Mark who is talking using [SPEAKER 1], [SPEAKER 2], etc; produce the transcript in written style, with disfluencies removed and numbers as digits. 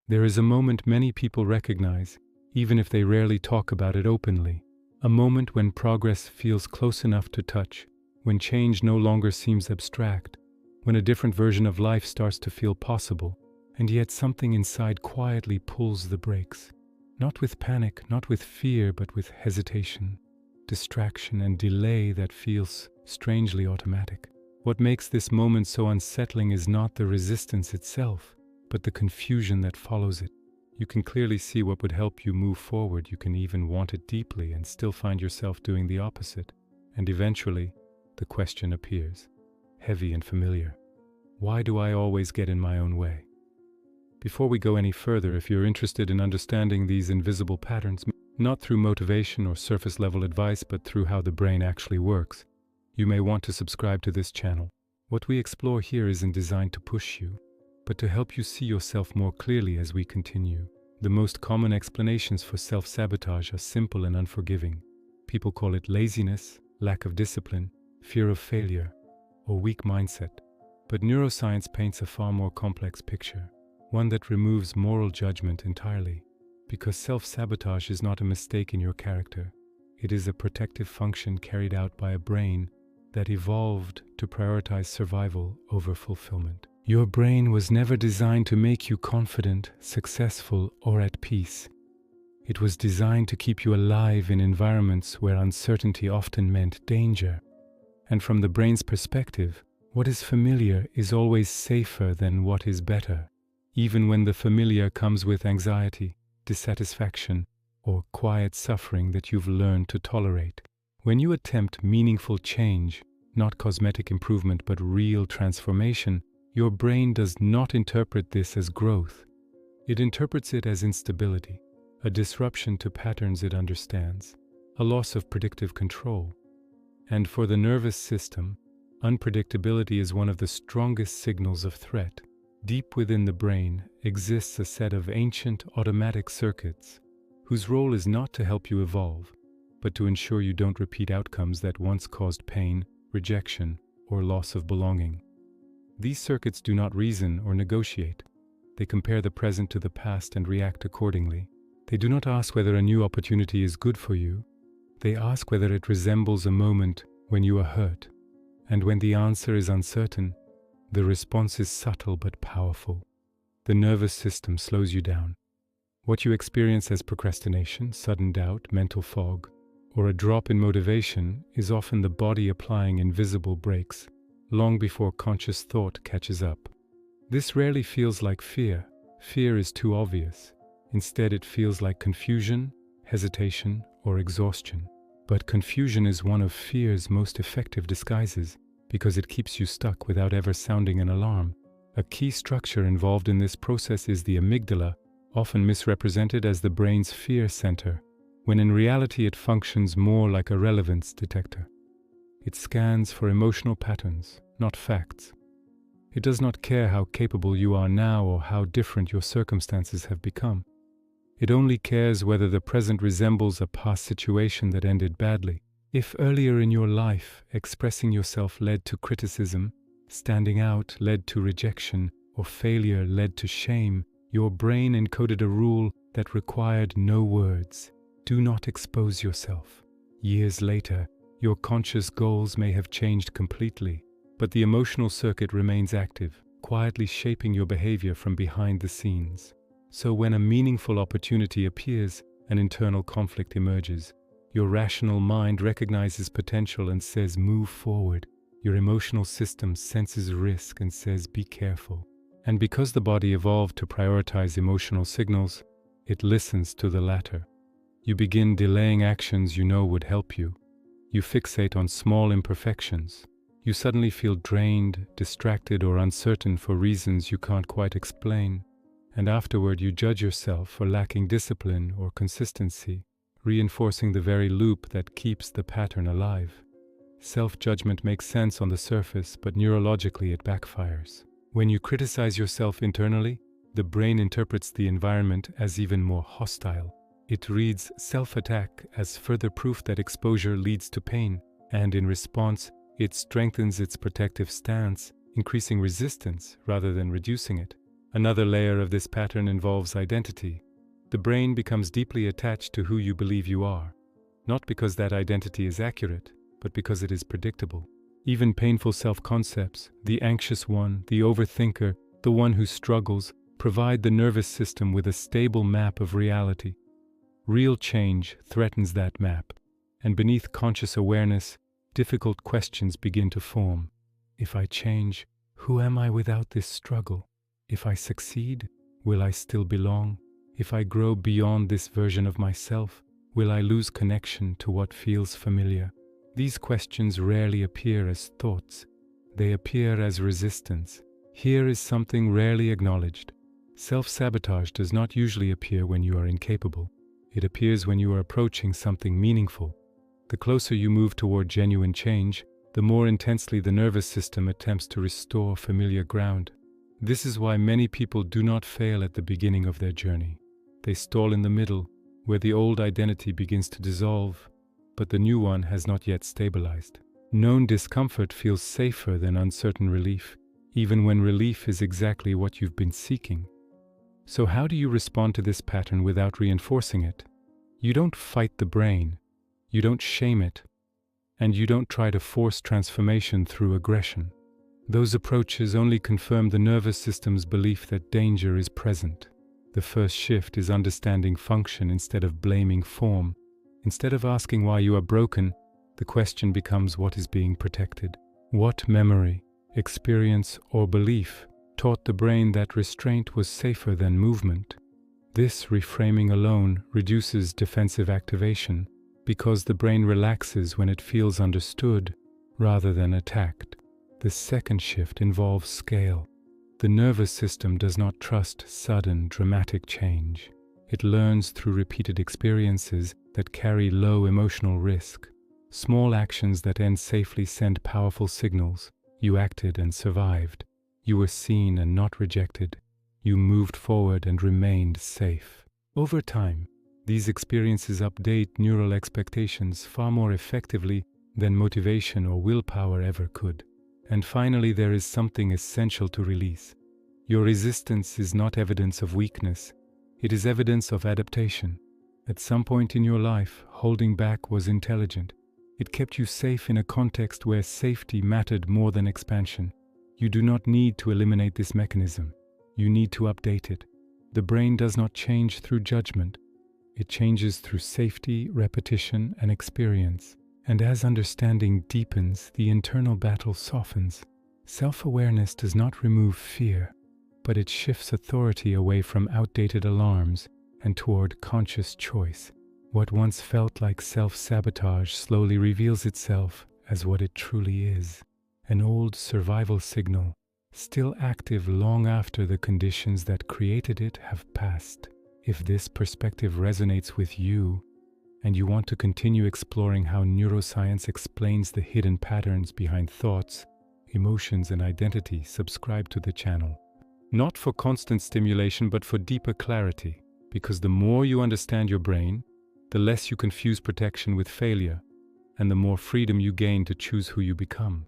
[SPEAKER 1] There is a moment many people recognize, even if they rarely talk about it openly. A moment when progress feels close enough to touch, when change no longer seems abstract, when a different version of life starts to feel possible, and yet something inside quietly pulls the brakes. Not with panic, not with fear, but with hesitation, distraction, and delay that feels strangely automatic. What makes this moment so unsettling is not the resistance itself, but the confusion that follows it. You can clearly see what would help you move forward. You can even want it deeply and still find yourself doing the opposite. And eventually, the question appears, heavy and familiar. Why do I always get in my own way? Before we go any further, if you're interested in understanding these invisible patterns, not through motivation or surface-level advice, but through how the brain actually works, you may want to subscribe to this channel. What we explore here isn't designed to push you, but to help you see yourself more clearly as we continue. The most common explanations for self-sabotage are simple and unforgiving. People call it laziness, lack of discipline, fear of failure, or weak mindset. But neuroscience paints a far more complex picture, one that removes moral judgment entirely. Because self-sabotage is not a mistake in your character. It is a protective function carried out by a brain that evolved to prioritize survival over fulfillment. Your brain was never designed to make you confident, successful, or at peace. It was designed to keep you alive in environments where uncertainty often meant danger. And from the brain's perspective, what is familiar is always safer than what is better, even when the familiar comes with anxiety, dissatisfaction, or quiet suffering that you've learned to tolerate. When you attempt meaningful change, not cosmetic improvement but real transformation, your brain does not interpret this as growth. It interprets it as instability, a disruption to patterns it understands, a loss of predictive control. And for the nervous system, unpredictability is one of the strongest signals of threat. Deep within the brain exists a set of ancient automatic circuits whose role is not to help you evolve, but to ensure you don't repeat outcomes that once caused pain, rejection, or loss of belonging. These circuits do not reason or negotiate. They compare the present to the past and react accordingly. They do not ask whether a new opportunity is good for you. They ask whether it resembles a moment when you are hurt. And when the answer is uncertain, the response is subtle but powerful. The nervous system slows you down. What you experience as procrastination, sudden doubt, mental fog, or a drop in motivation is often the body applying invisible brakes, long before conscious thought catches up. This rarely feels like fear. Fear is too obvious. Instead, it feels like confusion, hesitation, or exhaustion. But confusion is one of fear's most effective disguises because it keeps you stuck without ever sounding an alarm. A key structure involved in this process is the amygdala, often misrepresented as the brain's fear center, when in reality it functions more like a relevance detector. It scans for emotional patterns, not facts. It does not care how capable you are now or how different your circumstances have become. It only cares whether the present resembles a past situation that ended badly. If earlier in your life expressing yourself led to criticism, standing out led to rejection, or failure led to shame, your brain encoded a rule that required no words. Do not expose yourself. Years later, your conscious goals may have changed completely, but the emotional circuit remains active, quietly shaping your behavior from behind the scenes. So when a meaningful opportunity appears, an internal conflict emerges. Your rational mind recognizes potential and says, move forward. Your emotional system senses risk and says, be careful. And because the body evolved to prioritize emotional signals, it listens to the latter. You begin delaying actions you know would help you. You fixate on small imperfections. You suddenly feel drained, distracted, or uncertain for reasons you can't quite explain. And afterward you judge yourself for lacking discipline or consistency, reinforcing the very loop that keeps the pattern alive. Self-judgment makes sense on the surface, but neurologically it backfires. When you criticize yourself internally, the brain interprets the environment as even more hostile. It reads self-attack as further proof that exposure leads to pain, and in response, it strengthens its protective stance, increasing resistance rather than reducing it. Another layer of this pattern involves identity. The brain becomes deeply attached to who you believe you are, not because that identity is accurate, but because it is predictable. Even painful self-concepts, the anxious one, the overthinker, the one who struggles, provide the nervous system with a stable map of reality. Real change threatens that map, and beneath conscious awareness, difficult questions begin to form. If I change, who am I without this struggle? If I succeed, will I still belong? If I grow beyond this version of myself, will I lose connection to what feels familiar? These questions rarely appear as thoughts. They appear as resistance. Here is something rarely acknowledged. Self-sabotage does not usually appear when you are incapable. It appears when you are approaching something meaningful. The closer you move toward genuine change, the more intensely the nervous system attempts to restore familiar ground. This is why many people do not fail at the beginning of their journey. They stall in the middle, where the old identity begins to dissolve, but the new one has not yet stabilized. Known discomfort feels safer than uncertain relief, even when relief is exactly what you've been seeking. So how do you respond to this pattern without reinforcing it? You don't fight the brain, you don't shame it, and you don't try to force transformation through aggression. Those approaches only confirm the nervous system's belief that danger is present. The first shift is understanding function instead of blaming form. Instead of asking why you are broken, the question becomes what is being protected. What memory, experience, or belief taught the brain that restraint was safer than movement? This reframing alone reduces defensive activation because the brain relaxes when it feels understood rather than attacked. The second shift involves scale. The nervous system does not trust sudden, dramatic change. It learns through repeated experiences that carry low emotional risk. Small actions that end safely send powerful signals. You acted and survived. You were seen and not rejected. You moved forward and remained safe. Over time, these experiences update neural expectations far more effectively than motivation or willpower ever could. And finally, there is something essential to release. Your resistance is not evidence of weakness. It is evidence of adaptation. At some point in your life, holding back was intelligent. It kept you safe in a context where safety mattered more than expansion. You do not need to eliminate this mechanism. You need to update it. The brain does not change through judgment. It changes through safety, repetition, and experience. And as understanding deepens, the internal battle softens. Self-awareness does not remove fear, but it shifts authority away from outdated alarms and toward conscious choice. What once felt like self-sabotage slowly reveals itself as what it truly is, an old survival signal, still active long after the conditions that created it have passed. If this perspective resonates with you, and you want to continue exploring how neuroscience explains the hidden patterns behind thoughts, emotions, and identity, subscribe to the channel. Not for constant stimulation, but for deeper clarity, because the more you understand your brain, the less you confuse protection with failure, and the more freedom you gain to choose who you become.